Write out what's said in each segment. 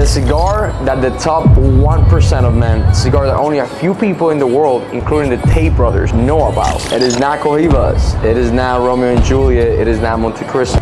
The cigar that the top 1% of men, cigar that only a few people in the world, including the Tate brothers, know about. It is not Cohibas, it is not Romeo and Juliet, it is not Monte Cristo.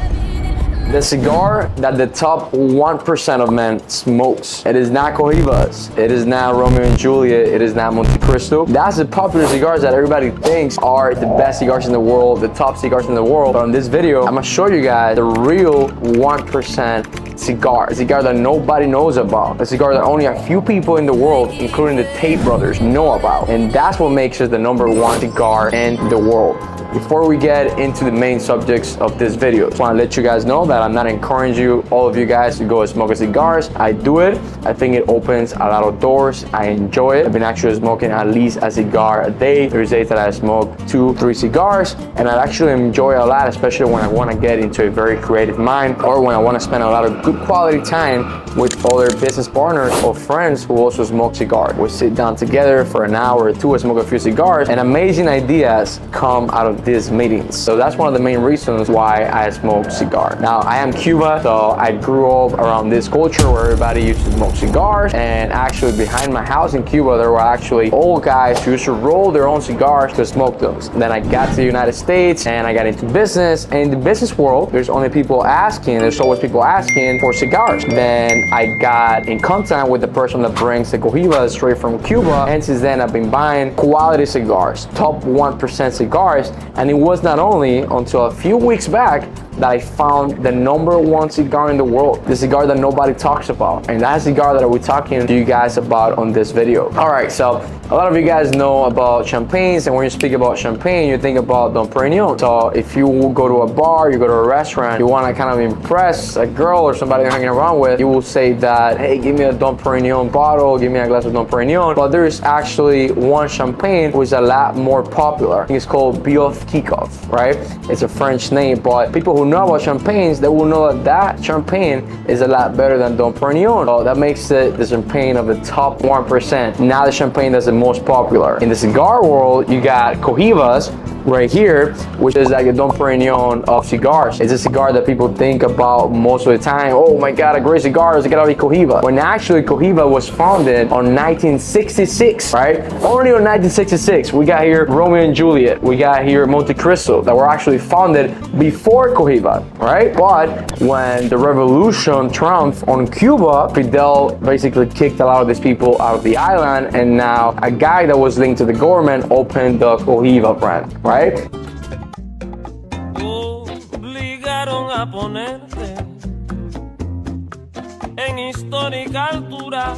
The cigar that the top 1% of men smokes. It is not Cohibas. It is not Romeo and Juliet. It is not Monte Cristo. That's the popular cigars that everybody thinks are the best cigars in the world, the top cigars in the world. But on this video, I'm gonna show you guys the real 1% cigar. A cigar that nobody knows about. A cigar that only a few people in the world, including the Tate brothers, know about. And that's what makes it the #1 cigar in the world. Before we get into the main subjects of this video, I just want to let you guys know that I'm not encouraging all of you guys to go smoke cigars. I do it. I think it opens a lot of doors. I enjoy it. I've been actually smoking at least a cigar a day. There's days that I smoke 2-3 cigars, and I actually enjoy it a lot, especially when I want to get into a very creative mind, or when I want to spend a lot of good quality time with other business partners or friends who also smoke cigars. We sit down together for an hour or two and smoke a few cigars, and amazing ideas come out of these meetings. So that's one of the main reasons why I smoke cigar. Now, I am Cuba, so I grew up around this culture where everybody used to smoke cigars, and actually behind my house in Cuba, there were actually old guys who used to roll their own cigars to smoke those. And then I got to the United States and I got into business, and in the business world, there's always people asking for cigars. Then I got in contact with the person that brings the Cohiba straight from Cuba, and since then I've been buying quality cigars, top 1% cigars. And it was not only until a few weeks back that I found the #1 cigar in the world, the cigar that nobody talks about, and that cigar that we're talking to you guys about on this video. All right, so a lot of you guys know about champagnes, and when you speak about champagne, you think about Dom Perignon. So if you go to a bar, you go to a restaurant, you want to kind of impress a girl or somebody you're hanging around with, you will say that, hey, give me a Dom Perignon bottle, give me a glass of Dom Perignon. But there is actually one champagne which is a lot more popular. I think it's called Biof Kikov, right? It's a French name, but people who know about champagnes, they will know that that champagne is a lot better than Dom Perignon. So that makes it the champagne of the top 1%, not the champagne that's the most popular. In the cigar world, you got Cohibas right here, which is like a Dom Perignon of cigars. It's a cigar that people think about most of the time. Oh my God, a great cigar, it's gotta be Cohiba. When actually Cohiba was founded on 1966, right? Only on 1966. We got here Romeo and Juliet, we got here Monte Cristo that were actually founded before Cohiba, right? But when the revolution triumphed on Cuba, Fidel basically kicked a lot of these people out of the island, and now a guy that was linked to the government opened the Cohiba brand, right? Obligaron a ponerte en histórica altura.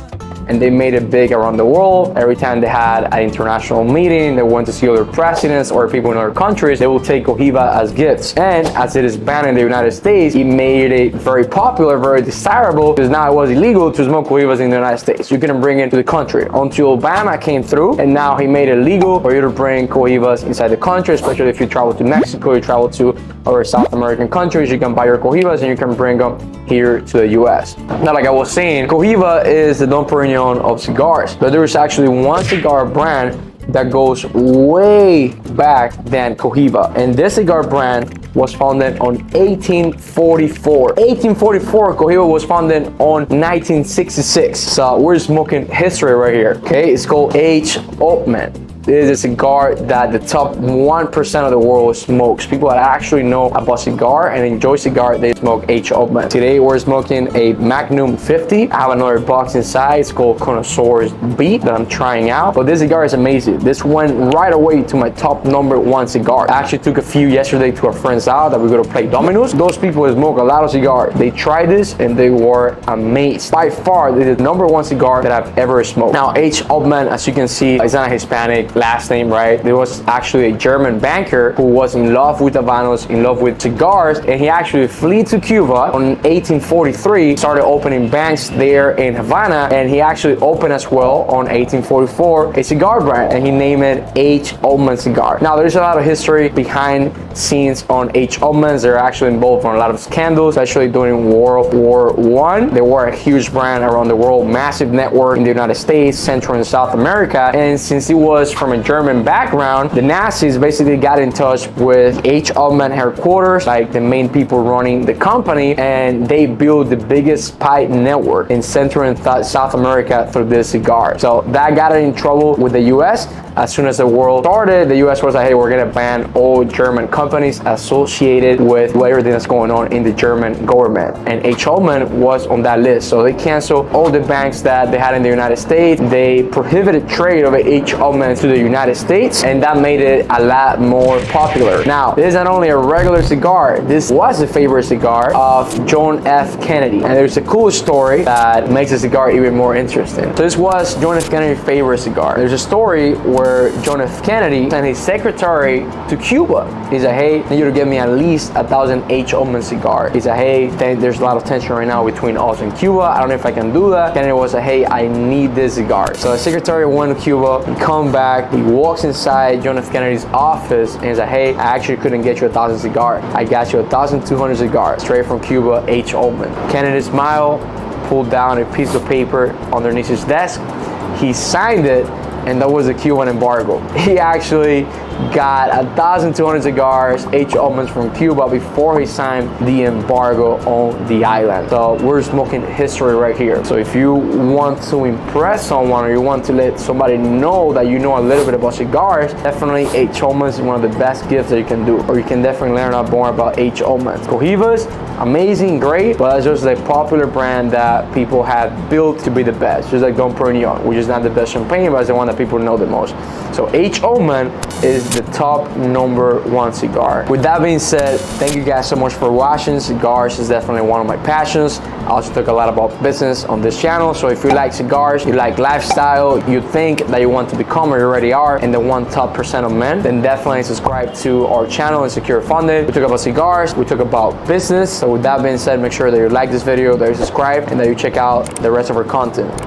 And they made it big around the world. Every time they had an international meeting, they went to see other presidents or people in other countries, they will take Cohiba as gifts. And as it is banned in the United States, it made it very popular, very desirable, because now it was illegal to smoke Cohibas in the United States. You couldn't bring it to the country until Obama came through, and now he made it legal for you to bring Cohibas inside the country, especially if you travel to Mexico, you travel to other South American countries, you can buy your Cohibas and you can bring them here to the US. Now, like I was saying, Cohiba is the Dom Perignon of cigars, but there is actually one cigar brand that goes way back than Cohiba, and this cigar brand was founded on 1844. 1844, Cohiba was founded on 1966. So we're smoking history right here. Okay, it's called H. Upmann. This is a cigar that the top 1% of the world smokes. People that actually know about cigar and enjoy cigar, they smoke H. Upmann. Today we're smoking a Magnum 50. I have another box inside. It's called Connoisseur's Beat that I'm trying out. But this cigar is amazing. This went right away to my top #1 cigar. I actually took a few yesterday to a friend's house that we go to play dominoes. Those people smoke a lot of cigars. They tried this and they were amazed. By far, this is the #1 cigar that I've ever smoked. Now, H. Upmann, as you can see, is not a Hispanic last name, right? There was actually a German banker who was in love with Habanos, in love with cigars, and he actually fled to Cuba in 1843, started opening banks there in Havana, and he actually opened as well on 1844 a cigar brand, and he named it H. Upmann Cigar. Now, there's a lot of history behind scenes on H. Upmann's. They're actually involved in a lot of scandals, especially during World War I. They were a huge brand around the world, massive network in the United States, Central and South America, and since it was from from a German background, the Nazis basically got in touch with H. Upmann headquarters, like the main people running the company, and they built the biggest spy network in Central and South America through this cigar. So that got it in trouble with the US. As soon as the war started, the US was like, hey, we're gonna ban all German companies associated with everything that's going on in the German government. And H. Upmann was on that list. So they canceled all the banks that they had in the United States. They prohibited trade of H. Upmann to the United States, and that made it a lot more popular. Now, this is not only a regular cigar, this was a favorite cigar of John F. Kennedy. And there's a cool story that makes the cigar even more interesting. So this was John F. Kennedy's favorite cigar. There's a story where John F. Kennedy sent his secretary to Cuba. He said, hey, I need you to get me at least 1,000 H. Upmann cigars. He said, hey, there's a lot of tension right now between us and Cuba. I don't know if I can do that. Kennedy was like, hey, I need this cigar. So the secretary went to Cuba, he come back, he walks inside John F. Kennedy's office, and he's like, hey, I actually couldn't get you 1,000 cigars. I got you 1,200 cigars straight from Cuba, H. Upmann. Kennedy smiled, pulled down a piece of paper underneath his desk. He signed it, and that was a Cuban embargo. He actually got 1,200 cigars, H. Upmann from Cuba, before he signed the embargo on the island. So we're smoking history right here. So if you want to impress someone, or you want to let somebody know that you know a little bit about cigars, definitely H. Upmann is one of the best gifts that you can do. Or you can definitely learn a lot more about H. Upmann. Cohibas, amazing, great, but it's just a popular brand that people have built to be the best. Just like Dom Perignon, which is not the best champagne, but it's the one that people know the most. So H. Upmann is the top #1 cigar. With that being said, thank you guys so much for watching. Cigars is definitely one of my passions. I also talk a lot about business on this channel. So if you like cigars, you like lifestyle, you think that you want to become, or you already are in the top 1% of men, then definitely subscribe to our channel and Secure Funded. We talk about cigars, we talk about business. So with that being said, make sure that you like this video, that you subscribe, and that you check out the rest of our content.